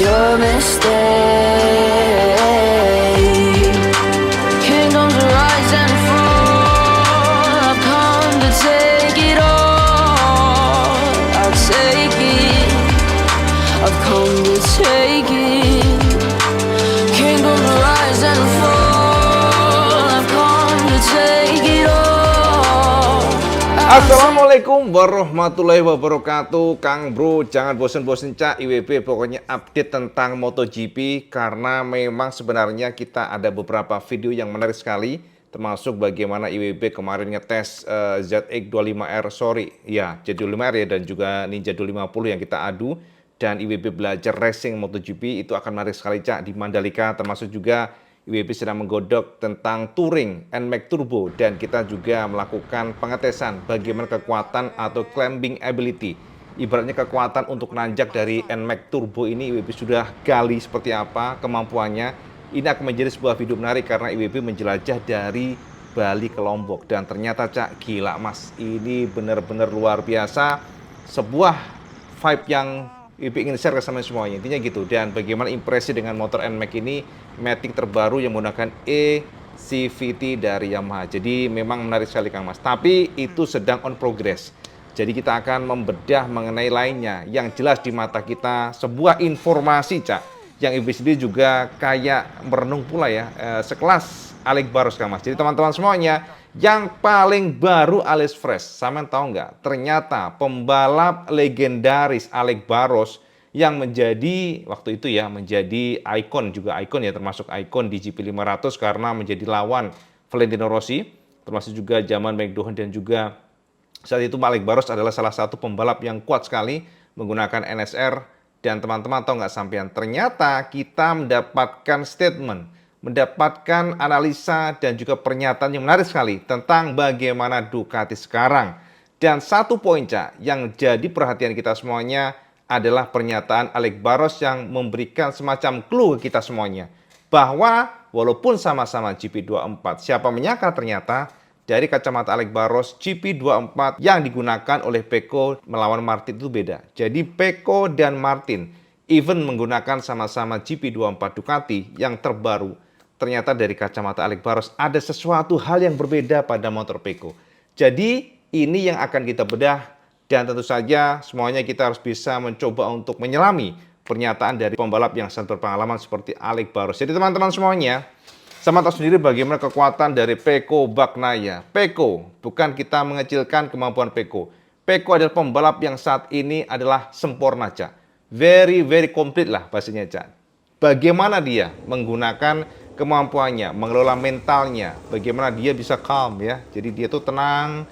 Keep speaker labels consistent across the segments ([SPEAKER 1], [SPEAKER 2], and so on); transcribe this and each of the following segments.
[SPEAKER 1] your mistake. Kingdoms rise and fall. I've come to take it all. I'll take it. I've come to take it. Kingdoms rise and fall. I've come to take it all.
[SPEAKER 2] Assalamualaikum warahmatullahi wabarakatuh. Kang Bro, jangan bosen-bosen Cak IWB, pokoknya update tentang MotoGP. Karena memang sebenarnya kita ada beberapa video yang menarik sekali, termasuk bagaimana IWB kemarin ngetes ZX25R, Z25R ya, dan juga Ninja 250 yang kita adu. Dan IWB belajar racing MotoGP, itu akan menarik sekali Cak di Mandalika. Termasuk juga IWB sedang menggodok tentang touring NMAX Turbo, dan kita juga melakukan pengetesan bagaimana kekuatan atau climbing ability. Ibaratnya kekuatan untuk nanjak dari NMAX Turbo ini IWB sudah gali seperti apa kemampuannya. Ini akan menjadi sebuah video menarik karena IWB menjelajah dari Bali ke Lombok, dan ternyata Cak, gila Mas, ini benar-benar luar biasa. Sebuah vibe yang IWB ingin share ke sama semuanya, intinya gitu. Dan bagaimana impresi dengan motor NMAX ini, matic terbaru yang menggunakan eCVT dari Yamaha. Jadi memang menarik sekali Kang Mas, tapi itu sedang on progress. Jadi kita akan membedah mengenai lainnya. Yang jelas di mata kita sebuah informasi Cak, yang IWB sendiri juga kayak merenung pula ya, sekelas Alex Barros Kang Mas. Jadi teman-teman semuanya, yang paling baru alias fresh, sampean tahu nggak? Ternyata pembalap legendaris Alex Barros yang menjadi waktu itu ya, menjadi ikon juga, ikon ya, termasuk ikon di GP500 karena menjadi lawan Valentino Rossi, termasuk juga zaman McDowell, dan juga saat itu Alex Barros adalah salah satu pembalap yang kuat sekali menggunakan NSR. Dan teman-teman tahu nggak sampean, ternyata kita mendapatkan statement, mendapatkan analisa dan juga pernyataan yang menarik sekali tentang bagaimana Ducati sekarang. Dan satu poin Cak yang jadi perhatian kita semuanya adalah pernyataan Alex Barros yang memberikan semacam clue ke kita semuanya, bahwa walaupun sama-sama GP24, siapa menyangka ternyata dari kacamata Alex Barros GP24 yang digunakan oleh Pecco melawan Martin itu beda. Jadi Pecco dan Martin even menggunakan sama-sama GP24 Ducati yang terbaru, ternyata dari kacamata Alex Barros ada sesuatu hal yang berbeda pada motor Pecco. Jadi ini yang akan kita bedah, dan tentu saja semuanya kita harus bisa mencoba untuk menyelami pernyataan dari pembalap yang sangat berpengalaman seperti Alex Barros. Jadi teman-teman semuanya, sama tahu sendiri bagaimana kekuatan dari Pecco Bagnaia. Pecco, bukan kita mengecilkan kemampuan Pecco. Pecco adalah pembalap yang saat ini adalah sempurna Cak. Very complete lah bahasanya Cak. Bagaimana dia menggunakan kemampuannya, mengelola mentalnya, bagaimana dia bisa calm ya. Jadi dia tuh tenang,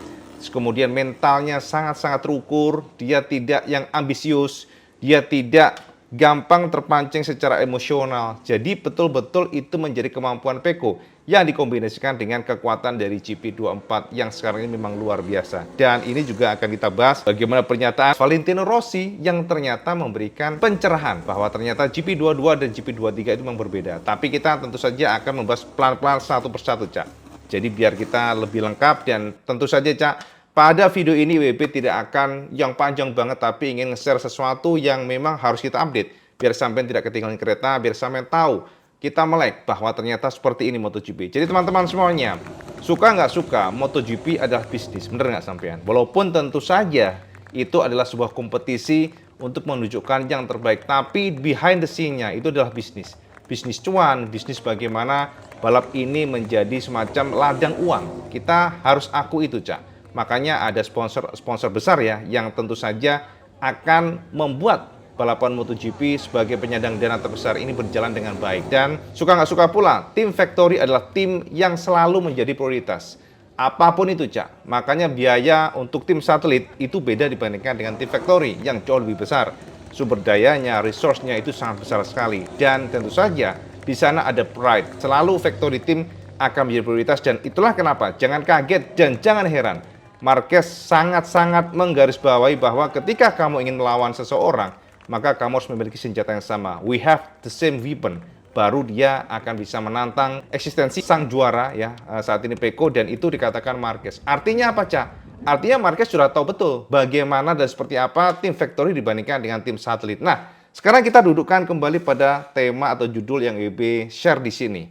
[SPEAKER 2] kemudian mentalnya sangat-sangat terukur, dia tidak yang ambisius, dia tidak gampang terpancing secara emosional. Jadi betul-betul itu menjadi kemampuan Pecco yang dikombinasikan dengan kekuatan dari GP24 yang sekarang ini memang luar biasa. Dan ini juga akan kita bahas bagaimana pernyataan Valentino Rossi yang ternyata memberikan pencerahan bahwa ternyata GP22 dan GP23 itu memang berbeda. Tapi kita tentu saja akan membahas pelan-pelan satu persatu Cak. Jadi biar kita lebih lengkap, dan tentu saja Cak, pada video ini IWB tidak akan yang panjang banget, tapi ingin nge-share sesuatu yang memang harus kita update. Biar sampai tidak ketinggalan kereta, biar sampai tahu kita melek bahwa ternyata seperti ini MotoGP. Jadi teman-teman semuanya, suka nggak suka, MotoGP adalah bisnis, bener nggak sampean? Walaupun tentu saja itu adalah sebuah kompetisi untuk menunjukkan yang terbaik, tapi behind the scene-nya itu adalah bisnis. Bisnis cuan, bisnis bagaimana balap ini menjadi semacam ladang uang. Kita harus aku itu Cak. Makanya ada sponsor besar ya, yang tentu saja akan membuat balapan MotoGP sebagai penyandang dana terbesar ini berjalan dengan baik. Dan suka nggak suka pula, tim Factory adalah tim yang selalu menjadi prioritas. Apapun itu Cak. Makanya biaya untuk tim satelit itu beda dibandingkan dengan tim Factory yang jauh lebih besar. Sumber dayanya, resource-nya itu sangat besar sekali. Dan tentu saja di sana ada pride. Selalu Factory Team akan menjadi prioritas, dan itulah kenapa jangan kaget dan jangan heran Marquez sangat-sangat menggarisbawahi bahwa ketika kamu ingin melawan seseorang, maka kamu harus memiliki senjata yang sama. We have the same weapon. Baru dia akan bisa menantang eksistensi sang juara ya saat ini Pecco, dan itu dikatakan Marquez. Artinya apa Cak? Artinya Marquez sudah tahu betul bagaimana dan seperti apa tim Factory dibandingkan dengan tim satelit. Nah, Sekarang kita dudukkan kembali pada tema atau judul yang IWB share di sini.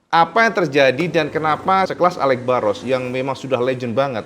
[SPEAKER 2] Apa yang terjadi dan kenapa sekelas Alex Barros yang memang sudah legend banget,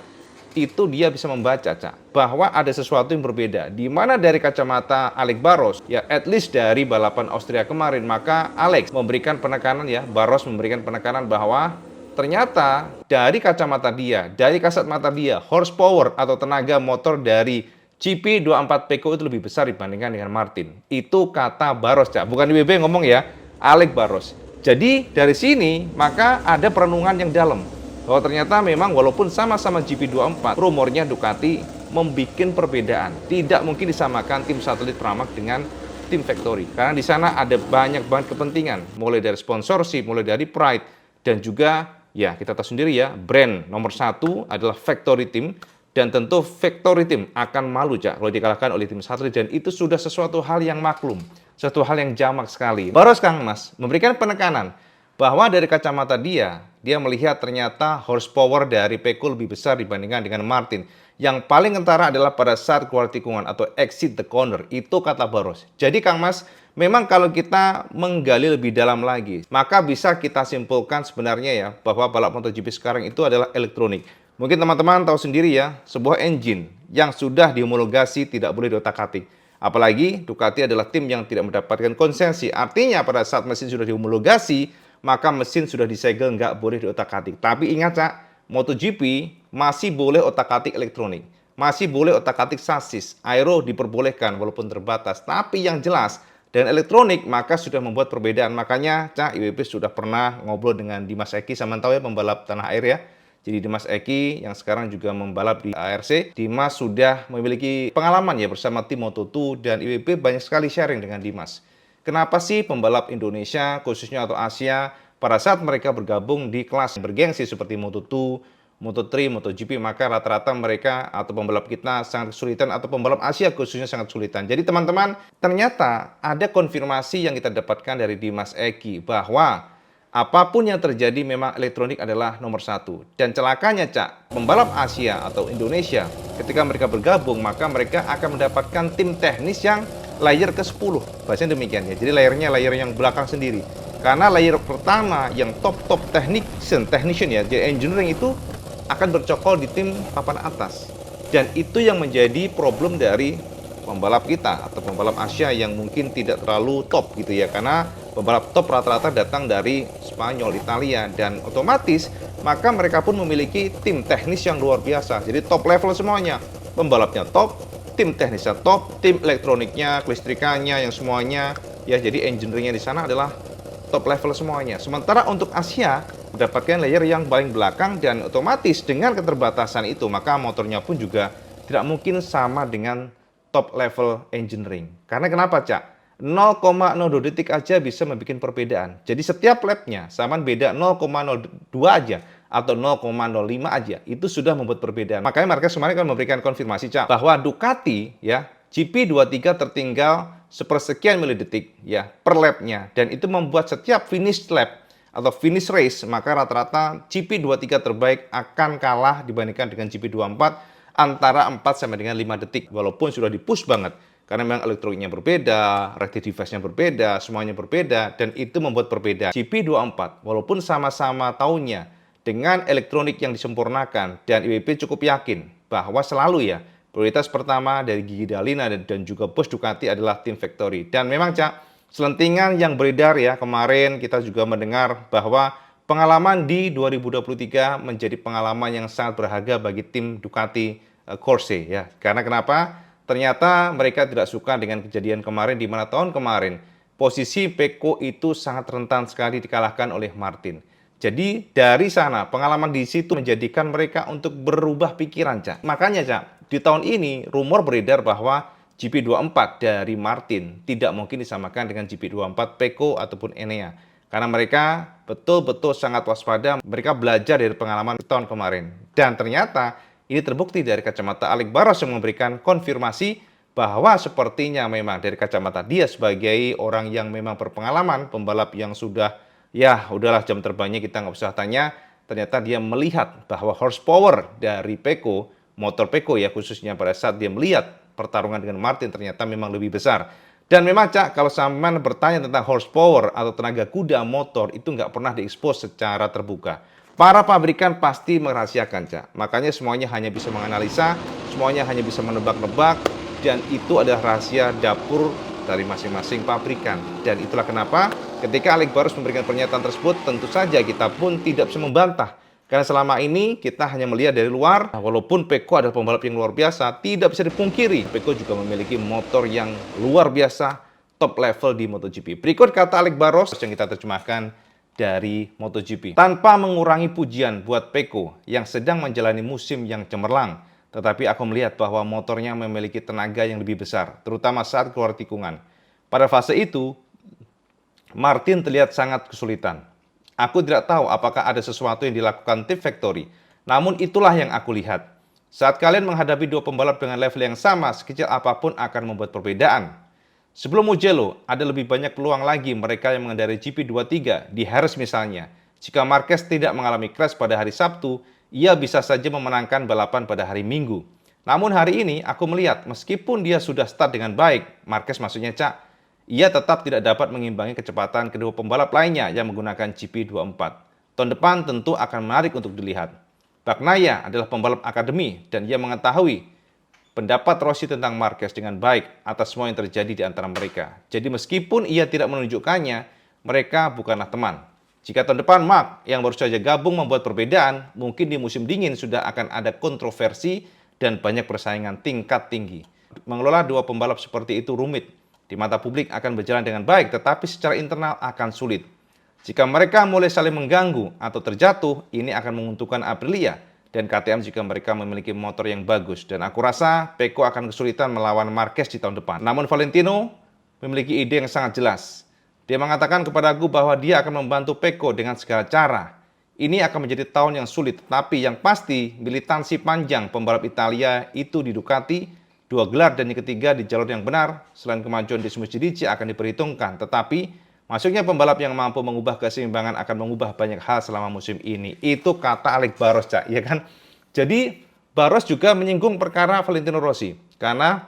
[SPEAKER 2] itu dia bisa membaca, Cak, bahwa ada sesuatu yang berbeda. Di mana dari kacamata Alex Barros, ya at least dari balapan Austria kemarin, maka Alex memberikan penekanan ya, Barros memberikan penekanan bahwa ternyata dari kacamata dia, dari kasat mata dia, horsepower atau tenaga motor dari GP24 Pecco itu lebih besar dibandingkan dengan Martin. Itu kata Barros, Cak. Bukan IWB ngomong ya, Alex Barros. Jadi dari sini maka ada perenungan yang dalam. Bahwa ternyata memang walaupun sama-sama GP24, rumornya Ducati membuat perbedaan. Tidak mungkin disamakan tim satelit Pramac dengan tim factory. Karena di sana ada banyak banget kepentingan. Mulai dari sponsorship, mulai dari pride. Dan juga ya kita tahu sendiri ya, brand nomor 1 adalah factory team. Dan tentu factory team akan malu, Cak, kalau dikalahkan oleh tim satelit. Dan itu sudah sesuatu hal yang maklum. Sesuatu hal yang jamak sekali. Barros Kang Mas memberikan penekanan bahwa dari kacamata dia melihat ternyata horsepower dari Pecco lebih besar dibandingkan dengan Martin. Yang paling kentara adalah pada saat keluar tikungan atau exit the corner. Itu kata Barros. Jadi Kang Mas, memang kalau kita menggali lebih dalam lagi, maka bisa kita simpulkan sebenarnya ya, bahwa balap MotoGP sekarang itu adalah elektronik. Mungkin teman-teman tahu sendiri ya, sebuah engine yang sudah dihomologasi tidak boleh diotak-atik. Apalagi Ducati adalah tim yang tidak mendapatkan konsensi. Artinya pada saat mesin sudah dihomologasi, maka mesin sudah disegel, nggak boleh diotak-atik. Tapi ingat, Cak, MotoGP masih boleh otak-atik elektronik. Masih boleh otak-atik sasis. Aero diperbolehkan walaupun terbatas. Tapi yang jelas, dan elektronik maka sudah membuat perbedaan. Makanya, Cak, IWB sudah pernah ngobrol dengan Dimas Eki, sama tahu ya, pembalap tanah air ya. Jadi Dimas Eki yang sekarang juga membalap di ARC, Dimas sudah memiliki pengalaman ya bersama tim Moto2 dan IWB banyak sekali sharing dengan Dimas. Kenapa sih pembalap Indonesia khususnya atau Asia pada saat mereka bergabung di kelas bergengsi seperti Moto2, Moto3, MotoGP, maka rata-rata mereka atau pembalap kita sangat kesulitan atau pembalap Asia khususnya sangat kesulitan. Jadi teman-teman, ternyata ada konfirmasi yang kita dapatkan dari Dimas Eki bahwa apapun yang terjadi memang elektronik adalah nomor 1. Dan celakanya, Cak, pembalap Asia atau Indonesia ketika mereka bergabung maka mereka akan mendapatkan tim teknis yang layer ke-10. Bahasanya demikian ya. Jadi layer yang belakang sendiri. Karena layer pertama yang top technician ya, jadi engineering itu akan bercokol di tim papan atas. Dan itu yang menjadi problem dari pembalap kita atau pembalap Asia yang mungkin tidak terlalu top gitu ya, karena pembalap top rata-rata datang dari Spanyol, Italia, dan otomatis maka mereka pun memiliki tim teknis yang luar biasa. Jadi top level semuanya, pembalapnya top, tim teknisnya top, tim elektroniknya, kelistrikannya, yang semuanya ya, jadi engineeringnya di sana adalah top level semuanya. Sementara untuk Asia mendapatkan layer yang paling belakang dan otomatis dengan keterbatasan itu maka motornya pun juga tidak mungkin sama dengan top level engineering. Karena kenapa, Cak? 0,02 detik aja bisa membuat perbedaan. Jadi setiap lapnya sama beda 0,02 aja atau 0,05 aja itu sudah membuat perbedaan. Makanya mereka kemarin kan memberikan konfirmasi, Cak, bahwa Ducati ya GP23 tertinggal sepersekian milidetik ya per lapnya, dan itu membuat setiap finish lap atau finish race maka rata-rata GP23 terbaik akan kalah dibandingkan dengan GP24 antara 4 sampai dengan 5 detik walaupun sudah di-push banget. Karena memang elektroniknya berbeda, reactive device-nya berbeda, semuanya berbeda, dan itu membuat perbedaan. GP24 walaupun sama-sama tahunnya dengan elektronik yang disempurnakan, dan IWB cukup yakin bahwa selalu ya prioritas pertama dari Gigi Dalina dan juga bos Ducati adalah tim factory. Dan memang, Cak, selentingan yang beredar ya kemarin kita juga mendengar bahwa pengalaman di 2023 menjadi pengalaman yang sangat berharga bagi tim Ducati Corse ya. Karena kenapa? Ternyata mereka tidak suka dengan kejadian kemarin, di mana tahun kemarin posisi Pecco itu sangat rentan sekali dikalahkan oleh Martin. Jadi dari sana pengalaman di situ menjadikan mereka untuk berubah pikiran, Cak. Makanya, Cak, di tahun ini rumor beredar bahwa GP24 dari Martin tidak mungkin disamakan dengan GP24 Pecco ataupun Enea. Karena mereka betul-betul sangat waspada, mereka belajar dari pengalaman tahun kemarin. Dan ternyata ini terbukti dari kacamata Alex Barros yang memberikan konfirmasi bahwa sepertinya memang dari kacamata dia sebagai orang yang memang berpengalaman, pembalap yang sudah, ya udahlah jam terbangnya kita nggak usah tanya, ternyata dia melihat bahwa horsepower dari Pecco, motor Pecco ya khususnya pada saat dia melihat pertarungan dengan Martin ternyata memang lebih besar. Dan memang Cak, kalau sampean bertanya tentang horsepower atau tenaga kuda motor itu nggak pernah diekspos secara terbuka. Para pabrikan pasti merahasiakan Cak. Makanya semuanya hanya bisa menganalisa, semuanya hanya bisa menebak-nebak, dan itu adalah rahasia dapur dari masing-masing pabrikan. Dan itulah kenapa ketika Alex Barros memberikan pernyataan tersebut, tentu saja kita pun tidak bisa membantah. Karena selama ini kita hanya melihat dari luar, walaupun Pecco adalah pembalap yang luar biasa, tidak bisa dipungkiri. Pecco juga memiliki motor yang luar biasa, top level di MotoGP. Berikut kata Alex Barros yang kita terjemahkan dari MotoGP. Tanpa mengurangi pujian buat Pecco yang sedang menjalani musim yang cemerlang, tetapi aku melihat bahwa motornya memiliki tenaga yang lebih besar, terutama saat keluar tikungan. Pada fase itu, Martin terlihat sangat kesulitan. Aku tidak tahu apakah ada sesuatu yang dilakukan tim Factory. Namun itulah yang aku lihat. Saat kalian menghadapi dua pembalap dengan level yang sama, sekecil apapun akan membuat perbedaan. Sebelum Mugello, ada lebih banyak peluang lagi mereka yang mengendarai GP23 di Harris misalnya. Jika Marquez tidak mengalami crash pada hari Sabtu, ia bisa saja memenangkan balapan pada hari Minggu. Namun hari ini aku melihat meskipun dia sudah start dengan baik, Marquez maksudnya Cak, ia tetap tidak dapat mengimbangi kecepatan kedua pembalap lainnya yang menggunakan GP24. Tahun depan tentu akan menarik untuk dilihat. Bagnaia adalah pembalap akademi dan ia mengetahui pendapat Rossi tentang Marquez dengan baik atas semua yang terjadi di antara mereka. Jadi meskipun ia tidak menunjukkannya, mereka bukanlah teman. Jika tahun depan Mark yang baru saja gabung membuat perbedaan, mungkin di musim dingin sudah akan ada kontroversi dan banyak persaingan tingkat tinggi. Mengelola dua pembalap seperti itu rumit. Di mata publik akan berjalan dengan baik, tetapi secara internal akan sulit. Jika mereka mulai saling mengganggu atau terjatuh, ini akan menguntungkan Aprilia dan KTM jika mereka memiliki motor yang bagus. Dan aku rasa Pecco akan kesulitan melawan Marquez di tahun depan. Namun Valentino memiliki ide yang sangat jelas. Dia mengatakan kepadaku bahwa dia akan membantu Pecco dengan segala cara. Ini akan menjadi tahun yang sulit, tetapi yang pasti militansi panjang pembalap Italia itu di Ducati, 2 gelar dan yang ketiga di jalur yang benar, selain kemajuan di Suzuki akan diperhitungkan. Tetapi masuknya pembalap yang mampu mengubah keseimbangan akan mengubah banyak hal selama musim ini. Itu kata Alex Barros, Cak, ya kan? Jadi Barros juga menyinggung perkara Valentino Rossi. Karena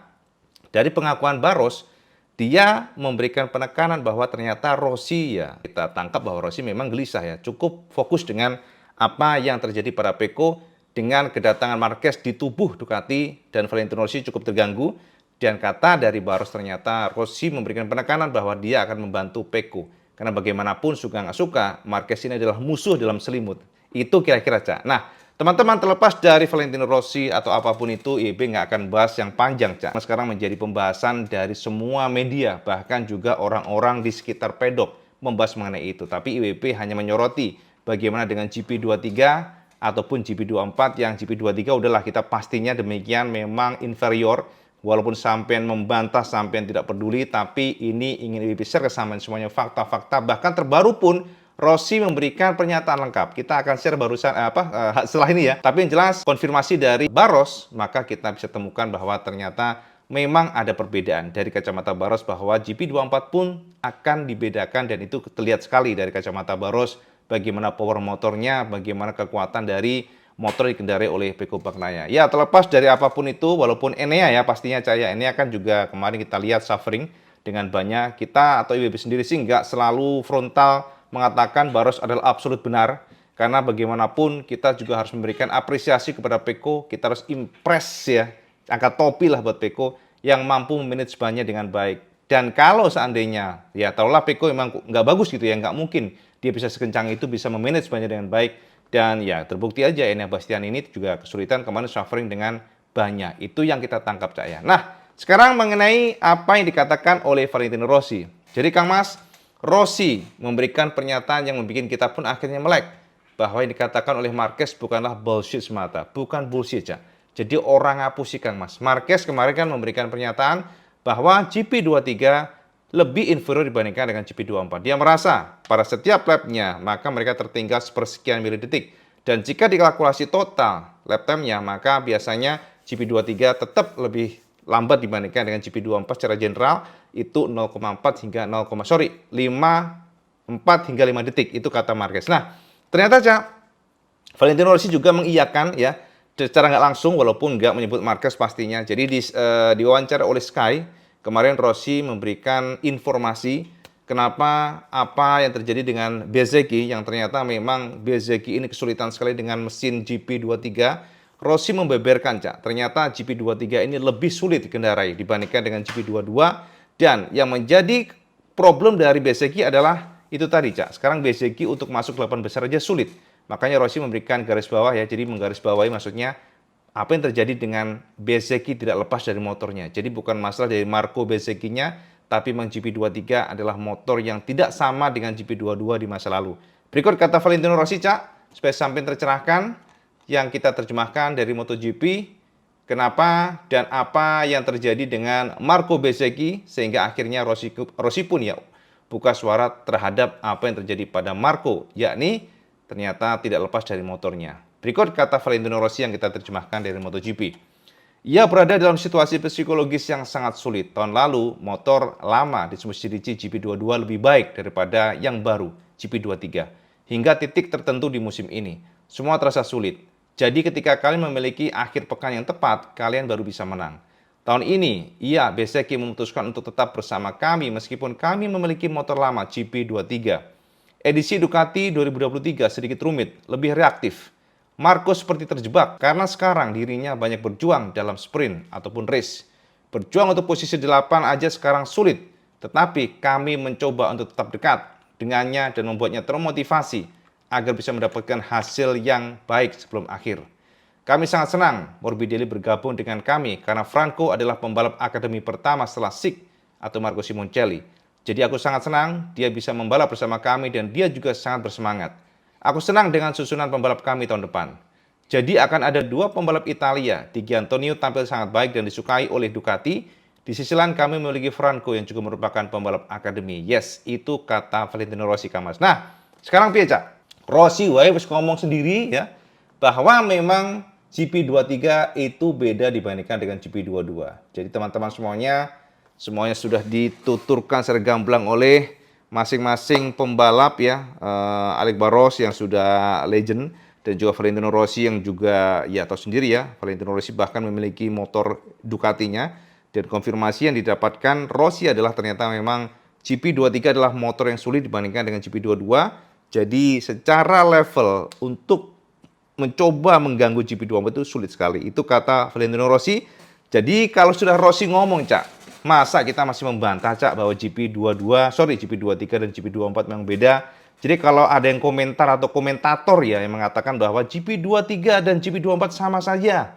[SPEAKER 2] dari pengakuan Barros, dia memberikan penekanan bahwa ternyata Rossi, ya kita tangkap bahwa Rossi memang gelisah ya. Cukup fokus dengan apa yang terjadi pada Pecco. Dengan kedatangan Marquez di tubuh Ducati dan Valentino Rossi cukup terganggu. Dan kata dari Barros ternyata Rossi memberikan penekanan bahwa dia akan membantu Pecco. Karena bagaimanapun suka nggak suka, Marquez ini adalah musuh dalam selimut. Itu kira-kira Cak. Nah, teman-teman terlepas dari Valentino Rossi atau apapun itu, IWB nggak akan bahas yang panjang Cak. Sekarang menjadi pembahasan dari semua media, bahkan juga orang-orang di sekitar pedok membahas mengenai itu. Tapi IWB hanya menyoroti bagaimana dengan GP23 ataupun GP24 yang GP23 udahlah kita pastinya demikian memang inferior. Walaupun sampean membantah, sampean tidak peduli, tapi ini ingin lebih share ke sampean semuanya fakta-fakta. Bahkan terbaru pun Rossi memberikan pernyataan lengkap. Kita akan share barusan setelah ini ya. Tapi yang jelas konfirmasi dari Barros, maka kita bisa temukan bahwa ternyata memang ada perbedaan dari kacamata Barros bahwa GP24 pun akan dibedakan dan itu terlihat sekali dari kacamata Barros. Bagaimana power motornya, bagaimana kekuatan dari motor dikendarai oleh Pecco Bagnaia. Ya, terlepas dari apapun itu, walaupun Enea ya pastinya Caya, Enea kan juga kemarin kita lihat suffering dengan banyak. Kita atau IWB sendiri sih nggak selalu frontal mengatakan Barros adalah absolut benar. Karena bagaimanapun kita juga harus memberikan apresiasi kepada Pecco. Kita harus impress ya, angkat topi lah buat Pecco yang mampu memanage bannya dengan baik. Dan kalau seandainya, ya taruhlah Pecco memang nggak bagus gitu ya, nggak mungkin dia bisa sekencang itu, bisa memanage banyak dengan baik. Dan ya terbukti aja Enea Bastian ini juga kesulitan kemarin suffering dengan banyak. Itu yang kita tangkap Cak ya. Nah, sekarang mengenai apa yang dikatakan oleh Valentino Rossi. Jadi Kang Mas, Rossi memberikan pernyataan yang membuat kita pun akhirnya melek. Bahwa yang dikatakan oleh Marquez bukanlah bullshit semata. Bukan bullshit Cak. Jadi orang ngapus sih Kang Mas. Marquez kemarin kan memberikan pernyataan bahwa GP23 lebih inferior dibandingkan dengan GP24. Dia merasa pada setiap lapnya maka mereka tertinggal sepersekian milidetik. Dan jika dikalkulasi total lap time-nya maka biasanya GP23 tetap lebih lambat dibandingkan dengan GP24 secara general itu 0,4 hingga 5,4 hingga 5 detik itu kata Marquez. Nah, ternyata Cak, Valentino Rossi juga mengiyakan ya secara nggak langsung walaupun nggak menyebut Marquez pastinya. Jadi diwawancara oleh Sky Kemarin Rossi memberikan informasi kenapa apa yang terjadi dengan Bezzecchi yang ternyata memang Bezzecchi ini kesulitan sekali dengan mesin GP23. Rossi membeberkan, Cak, ternyata GP23 ini lebih sulit dikendarai dibandingkan dengan GP22 dan yang menjadi problem dari Bezzecchi adalah itu tadi, Cak. Sekarang Bezzecchi untuk masuk 8 besar aja sulit. Makanya Rossi memberikan garis bawah ya, jadi menggarisbawahi maksudnya apa yang terjadi dengan Bezzecchi tidak lepas dari motornya. Jadi bukan masalah dari Marco Bezzecchi-nya, tapi memang GP23 adalah motor yang tidak sama dengan GP22 di masa lalu. Berikut kata Valentino Rossi, Cak, supaya sampai tercerahkan yang kita terjemahkan dari MotoGP. Kenapa dan apa yang terjadi dengan Marco Bezzecchi sehingga akhirnya Rossi pun ya buka suara terhadap apa yang terjadi pada Marco, yakni ternyata tidak lepas dari motornya. Berikut kata Valentino Rossi yang kita terjemahkan dari MotoGP. Ia berada dalam situasi psikologis yang sangat sulit. Tahun lalu, motor lama di Mitsubishi GP22 lebih baik daripada yang baru, GP23. Hingga titik tertentu di musim ini. Semua terasa sulit. Jadi ketika kalian memiliki akhir pekan yang tepat, kalian baru bisa menang. Tahun ini, Bezzecchi memutuskan untuk tetap bersama kami meskipun kami memiliki motor lama GP23. Edisi Ducati 2023 sedikit rumit, lebih reaktif. Marco seperti terjebak karena sekarang dirinya banyak berjuang dalam sprint ataupun race. Berjuang untuk posisi 8 aja sekarang sulit, tetapi kami mencoba untuk tetap dekat dengannya dan membuatnya termotivasi agar bisa mendapatkan hasil yang baik sebelum akhir. Kami sangat senang Morbidelli bergabung dengan kami karena Franco adalah pembalap akademi pertama setelah Sik atau Marco Simoncelli. Jadi aku sangat senang dia bisa membalap bersama kami dan dia juga sangat bersemangat. Aku senang dengan susunan pembalap kami tahun depan. Jadi akan ada 2 pembalap Italia. Di Antonio tampil sangat baik dan disukai oleh Ducati. Di sisi lain kami memiliki Franco yang juga merupakan pembalap akademi. Yes, itu kata Valentino Rossi, Kamas. Nah, sekarang piye, Cak? Rossi wis ngomong sendiri ya bahwa memang GP23 itu beda dibandingkan dengan GP22. Jadi teman-teman semuanya sudah dituturkan secara gamblang oleh masing-masing pembalap ya, Alex Barros yang sudah legend dan juga Valentino Rossi yang juga ya tahu sendiri ya, Valentino Rossi bahkan memiliki motor Ducatinya dan konfirmasi yang didapatkan Rossi adalah ternyata memang GP23 adalah motor yang sulit dibandingkan dengan GP22. Jadi secara level untuk mencoba mengganggu GP24 itu sulit sekali. Itu kata Valentino Rossi. Jadi kalau sudah Rossi ngomong, Cak, masa kita masih membantah, Cak, bahwa GP23 dan GP24 memang beda. Jadi kalau ada yang komentar atau komentator ya yang mengatakan bahwa GP23 dan GP24 sama saja,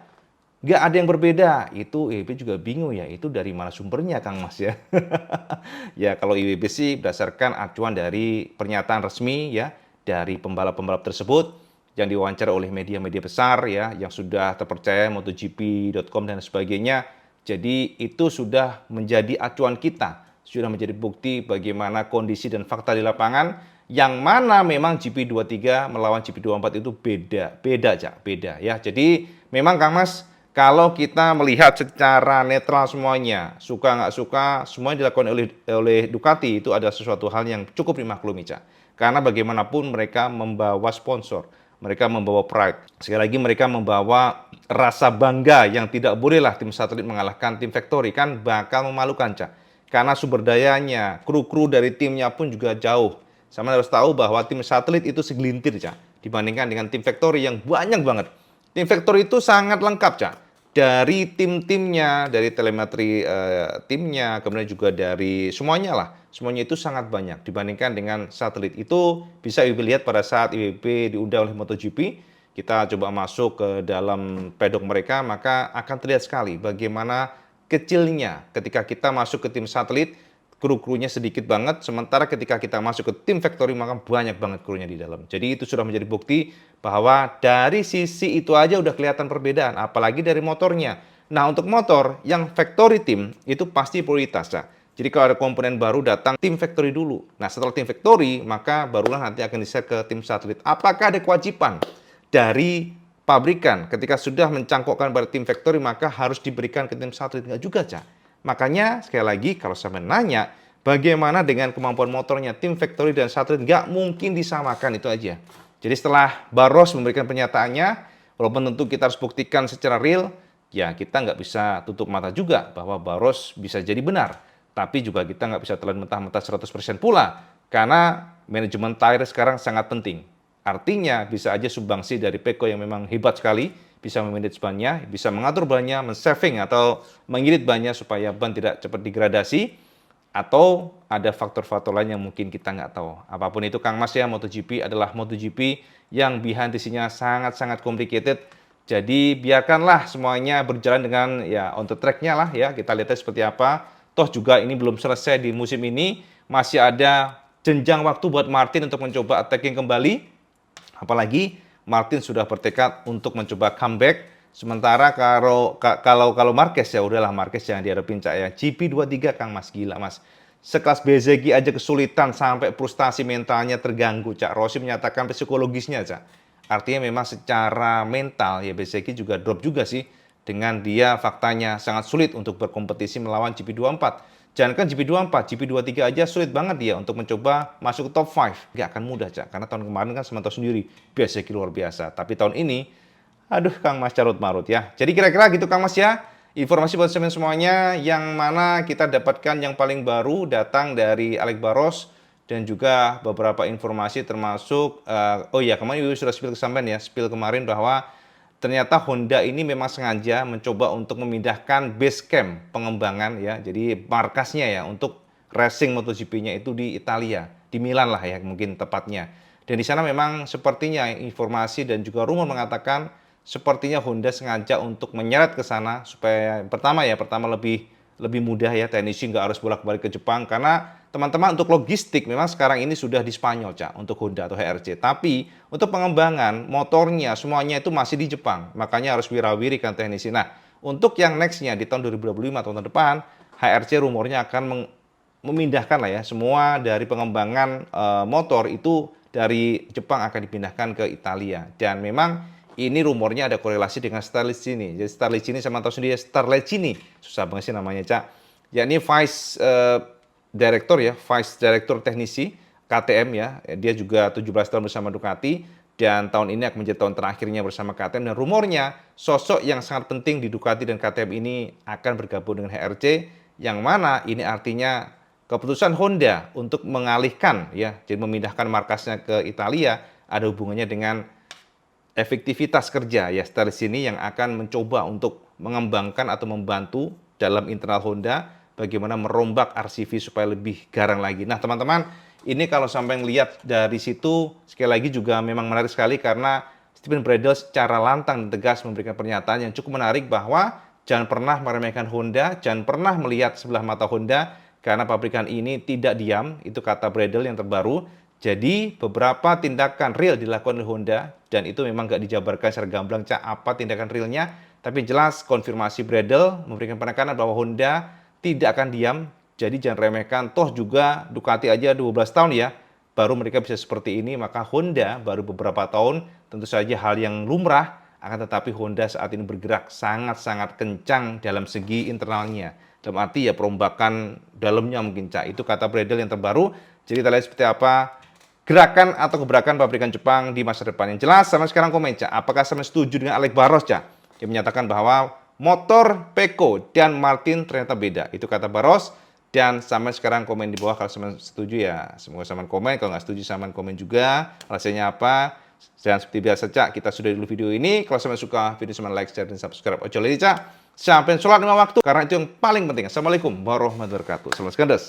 [SPEAKER 2] nggak ada yang berbeda, itu IWB juga bingung ya, itu dari mana sumbernya, Kang Mas ya? Ya kalau IWB sih berdasarkan acuan dari pernyataan resmi ya dari pembalap-pembalap tersebut yang diwawancara oleh media-media besar ya yang sudah terpercaya, MotoGP.com dan sebagainya. Jadi itu sudah menjadi acuan kita, sudah menjadi bukti bagaimana kondisi dan fakta di lapangan, yang mana memang GP23 melawan GP24 itu beda ya. Jadi memang Kang Mas, kalau kita melihat secara netral semuanya, suka nggak suka, semuanya dilakukan oleh Ducati itu ada sesuatu hal yang cukup dimaklumi, Cak. Karena bagaimanapun mereka membawa sponsor, mereka membawa pride. Sekali lagi mereka membawa rasa bangga yang tidak bolehlah tim satelit mengalahkan tim factory, kan bakal memalukan, Cak. Karena sumber dayanya, kru-kru dari timnya pun juga jauh. Sama harus tahu bahwa tim satelit itu segelintir, Cak, dibandingkan dengan tim factory yang banyak banget. Tim factory itu sangat lengkap, Cak. Dari tim-timnya, dari telemetri timnya, kemudian juga dari semuanya lah. Semuanya itu sangat banyak dibandingkan dengan satelit. Itu bisa IWB lihat pada saat IWB diundang oleh MotoGP. Kita coba masuk ke dalam pedok mereka, maka akan terlihat sekali bagaimana kecilnya ketika kita masuk ke tim satelit, kru-krunya sedikit banget, sementara ketika kita masuk ke tim factory maka banyak banget krunya di dalam. Jadi itu sudah menjadi bukti bahwa dari sisi itu aja udah kelihatan perbedaan, apalagi dari motornya. Nah, untuk motor yang factory team itu pasti prioritas, Cak. Jadi kalau ada komponen baru datang tim factory dulu. Nah, setelah tim factory maka barulah nanti akan di-share ke tim satelit. Apakah ada kewajiban dari pabrikan ketika sudah mencangkokkan pada tim factory maka harus diberikan ke tim satelit? Enggak juga, Cak. Makanya sekali lagi kalau saya menanya bagaimana dengan kemampuan motornya tim factory dan satelit, nggak mungkin disamakan, itu aja. Jadi setelah Barros memberikan pernyataannya, walaupun tentu kita harus buktikan secara real, ya kita nggak bisa tutup mata juga bahwa Barros bisa jadi benar. Tapi juga kita nggak bisa telan mentah-mentah 100% pula, karena manajemen tire sekarang sangat penting. Artinya bisa aja sumbangsi dari Pecco yang memang hebat sekali, bisa memanage bannya, bisa mengatur bannya, men-saving atau mengirit bannya supaya ban tidak cepat degradasi, atau ada faktor-faktor lain yang mungkin kita nggak tahu. Apapun itu Kang Mas ya, MotoGP adalah MotoGP yang behind the scene-nya sangat-sangat complicated. Jadi biarkanlah semuanya berjalan dengan ya on the track-nya lah ya, kita lihatnya seperti apa. Toh juga ini belum selesai di musim ini, masih ada jenjang waktu buat Martin untuk mencoba attacking kembali. Apalagi Martin sudah bertekad untuk mencoba comeback. Sementara kalau Marquez ya udahlah, Marquez jangan diharapin Cak ya. GP23 Kang Mas, gila Mas. Sekelas Bezzecchi aja kesulitan sampai frustasi mentalnya terganggu Cak. Rossi menyatakan psikologisnya Cak. Artinya memang secara mental ya Bezzecchi juga drop juga sih. Dengan dia faktanya sangat sulit untuk berkompetisi melawan GP24. Jangankan GP24, GP23 aja sulit banget dia untuk mencoba masuk ke top 5. Nggak akan mudah, Cak. Karena tahun kemarin kan semantau sendiri, Bezzecchi luar biasa. Tapi tahun ini, aduh Kang Mas carut marut ya. Jadi kira-kira gitu Kang Mas ya. Informasi buat semuanya, yang mana kita dapatkan yang paling baru datang dari Alex Barros. Dan juga beberapa informasi termasuk, oh ya kemarin sudah spill kesampaian ya, spill kemarin bahwa ternyata Honda ini memang sengaja mencoba untuk memindahkan base camp pengembangan ya, jadi markasnya ya untuk racing MotoGP-nya itu di Italia, di Milan lah ya mungkin tepatnya. Dan di sana memang sepertinya informasi dan juga rumor mengatakan sepertinya Honda sengaja untuk menyeret ke sana supaya pertama lebih mudah ya, teknisi nggak harus bolak-balik ke Jepang, karena teman-teman untuk logistik memang sekarang ini sudah di Spanyol Cak untuk Honda atau HRC, tapi untuk pengembangan motornya semuanya itu masih di Jepang, makanya harus wirawiri kan teknisi. Nah untuk yang nextnya di tahun 2025 tahun depan, HRC rumornya akan memindahkan lah ya semua dari pengembangan motor itu dari Jepang akan dipindahkan ke Italia. Dan memang ini rumornya ada korelasi dengan Starlicini. Jadi Starlicini sama tahu sendiri Starlicini, susah banget sih namanya Cak. Yakni Vice Director teknisi KTM ya. Dia juga 17 tahun bersama Ducati dan tahun ini akan menjadi tahun terakhirnya bersama KTM, dan rumornya sosok yang sangat penting di Ducati dan KTM ini akan bergabung dengan HRC, yang mana ini artinya keputusan Honda untuk mengalihkan ya, jadi memindahkan markasnya ke Italia ada hubungannya dengan efektivitas kerja ya Starlicini yang akan mencoba untuk mengembangkan atau membantu dalam internal Honda bagaimana merombak RCV supaya lebih garang lagi. Nah teman-teman, ini kalau sampai ngelihat dari situ, sekali lagi juga memang menarik sekali karena Stephen Bradl secara lantang dan tegas memberikan pernyataan yang cukup menarik bahwa jangan pernah meremehkan Honda, jangan pernah melihat sebelah mata Honda karena pabrikan ini tidak diam, itu kata Bradl yang terbaru. Jadi beberapa tindakan real dilakukan oleh Honda dan itu memang nggak dijabarkan secara gamblang Cak apa tindakan realnya, tapi jelas konfirmasi Bradl memberikan penekanan bahwa Honda tidak akan diam, jadi jangan remehkan. Toh juga Ducati aja 12 tahun ya, baru mereka bisa seperti ini, maka Honda baru beberapa tahun, tentu saja hal yang lumrah, akan tetapi Honda saat ini bergerak sangat-sangat kencang dalam segi internalnya. Dalam arti ya perombakan dalamnya mungkin Cak, itu kata Bradl yang terbaru. Jadi kita lihat seperti apa gerakan atau gebrakan pabrikan Jepang di masa depan. Yang jelas sama sekarang komen Cak, apakah sama setuju dengan Alex Barros Cak, yang menyatakan bahwa motor Pecco dan Martin ternyata beda. Itu kata Barros. Dan sampai sekarang komen di bawah kalau sama setuju ya. Semoga sama komen. Kalau nggak setuju sama komen juga. Alasannya apa? Dan seperti biasa Cak, kita sudah dulu video ini. Kalau sama suka video sama like, share, dan subscribe. Ojo lagi Cak. Sampai sholat 5 waktu. Karena itu yang paling penting. Assalamualaikum warahmatullahi wabarakatuh. Selamat sekandas.